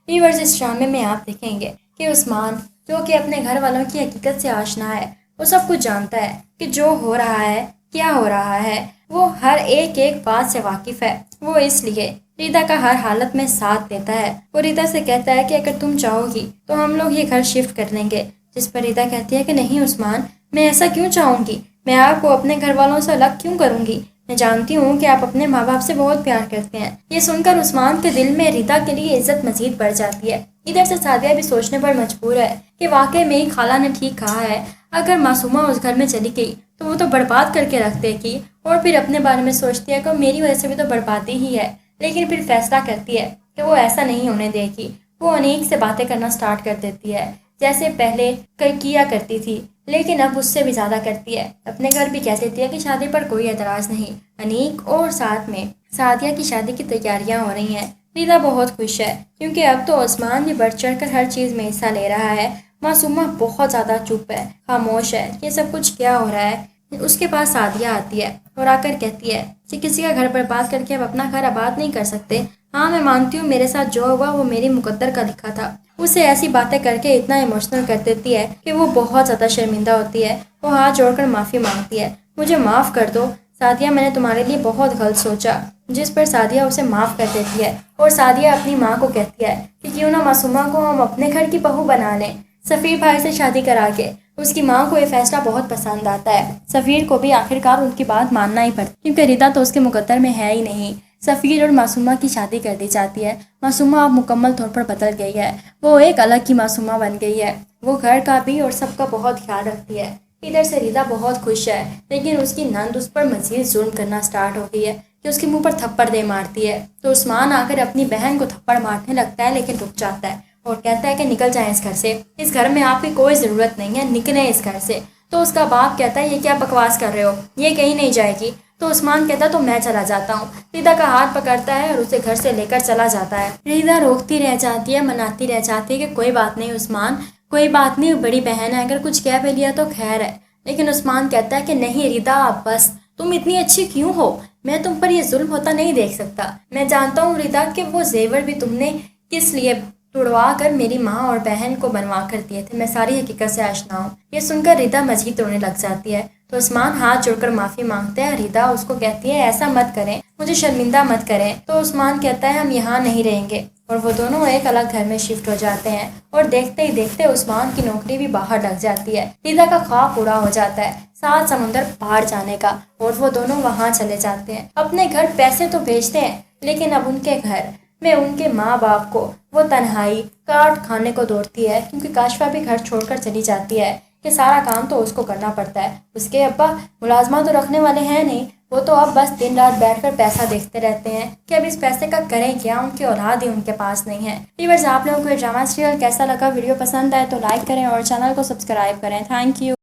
Viewers, इस ड्रामे में आप देखेंगे कि उस्मान, जो कि अपने घर वालों की हकीकत से आशना है, वो सब कुछ जानता है कि जो हो रहा है, क्या हो रहा है। वो हर एक एक बात से वाकिफ है। वो इसलिए रीता का हर हालत में साथ देता है। वो रीता से कहता है कि अगर तुम चाहोगी तो हम लोग ये घर शिफ्ट कर लेंगे। जिस पर रीता कहती है कि नहीं उस्मान, मैं ऐसा क्यों चाहूंगी, मैं आपको अपने घर वालों से अलग क्यों करूंगी। मैं जानती हूँ कि आप अपने माँ बाप से बहुत प्यार करते हैं। ये सुनकर उस्मान के दिल में रीता के लिए इज्जत मजीद बढ़ जाती है। इधर से सादिया भी सोचने पर मजबूर है कि वाकई में ही खाला ने ठीक कहा है। अगर मासूमा उस घर में चली गई तो वो तो बर्बाद करके रख देगी, और फिर अपने बारे में सोचती है कि मेरी वजह से भी तो बर्बादी ही है। लेकिन फिर फैसला करती है कि वो ऐसा नहीं होने देगी। वो अनेक से बातें करना स्टार्ट कर देती है, जैसे पहले किया करती थी, लेकिन अब उससे भी ज्यादा करती है। अपने घर भी कह देती है कि शादी पर कोई एतराज नहीं। अनीक और साथ में सादिया की शादी की तैयारियां हो रही हैं। रीता बहुत खुश है क्योंकि अब तो उस्मान भी बढ़ चढ़ कर हर चीज में हिस्सा ले रहा है। मासूमा बहुत ज्यादा चुप है, खामोश है। ये सब कुछ क्या हो रहा है। उसके पास सादिया आती है और आकर कहती है कि किसी का घर बर्बाद करके अब अपना घर आबाद नहीं कर सकते। हाँ, मैं मानती हूँ मेरे साथ जो हुआ वो मेरी मुकद्दर का लिखा था। उसे ऐसी बातें करके इतना इमोशनल कर देती है कि वो बहुत ज्यादा शर्मिंदा होती है। वो हाथ जोड़कर माफी मांगती है, मुझे माफ कर दो सादिया, मैंने तुम्हारे लिए बहुत गलत सोचा। जिस पर सादिया उसे माफ कर देती है और सादिया अपनी माँ को कहती है कि क्यों ना मासूमा को हम अपने घर की बहू बना लें, सफीर भाई से शादी करा के। उसकी माँ को ये फैसला बहुत पसंद आता है। सफीर को भी आखिरकार उनकी बात मानना ही पड़ता क्योंकि रीता तो उसके मुकद्दर में है ही नहीं। सफीर और मासूमा की शादी कर दी जाती है। मासूमा अब मुकम्मल तौर पर बदल गई है। वो एक अलग की मासूमा बन गई है। वो घर का भी और सबका बहुत ख्याल रखती है। इधर से रीता बहुत खुश है, लेकिन उसकी नंद उस पर मजीद जुल्म करना स्टार्ट हो गई है कि उसके मुंह पर थप्पड़ दे मारती है। तो उस्मान आकर अपनी बहन को थप्पड़ मारने लगता है, लेकिन रुक जाता है और कहता है कि निकल जाए इस घर से, इस घर में आपकी कोई ज़रूरत नहीं है, निकले इस घर से। तो उसका बाप कहता है ये क्या बकवास कर रहे हो, ये कहीं नहीं जाएगी। तो उस्मान कहता तो मैं चला जाता हूँ। रीता का हाथ पकड़ता है और उसे घर से लेकर चला जाता है। रीता रोकती रह जाती है, मनाती रह जाती है कि कोई बात नहीं उस्मान, कोई बात नहीं, बड़ी बहन है, अगर कुछ कह भी लिया तो खैर है। लेकिन उस्मान कहता है कि नहीं रीता, आप बस, तुम इतनी अच्छी क्यों हो, मैं तुम पर यह जुल्म होता नहीं देख सकता। मैं जानता हूँ रीता कि वो जेवर भी तुमने किस लिए तुड़वा कर मेरी माँ और बहन को बनवा कर दिए थे, मैं सारी हकीकत से आशना हूँ। ये सुनकर रीता मजीद रोने लग जाती है। तो उस्मान हाथ जोड़कर माफी मांगते हैं। रीता उसको कहती है ऐसा मत करें, मुझे शर्मिंदा मत करें। तो उस्मान कहता है हम यहाँ नहीं रहेंगे, और वो दोनों एक अलग घर में शिफ्ट हो जाते हैं। और देखते ही देखते उस्मान की नौकरी भी बाहर लग जाती है। रीता का ख्वाब पूरा हो जाता है 7 समुंदर पार जाने का, और वो दोनों वहां चले जाते हैं। अपने घर पैसे तो भेजते हैं, लेकिन अब उनके घर में उनके माँ बाप को वो तन्हाई काट खाने को दौड़ती है, क्योंकि काशफा भी घर छोड़कर चली जाती है कि सारा काम तो उसको करना पड़ता है। उसके अब्बा मुलाजमा तो रखने वाले हैं नहीं, वो तो अब बस दिन रात बैठकर पैसा देखते रहते हैं कि अब इस पैसे का करें क्या, उनकी औलाद ही उनके पास नहीं है। व्यूअर्स, आप लोगों को ये ड्रामा सीरियल कैसा लगा? वीडियो पसंद आए तो लाइक करें और चैनल को सब्सक्राइब करें। Thank you.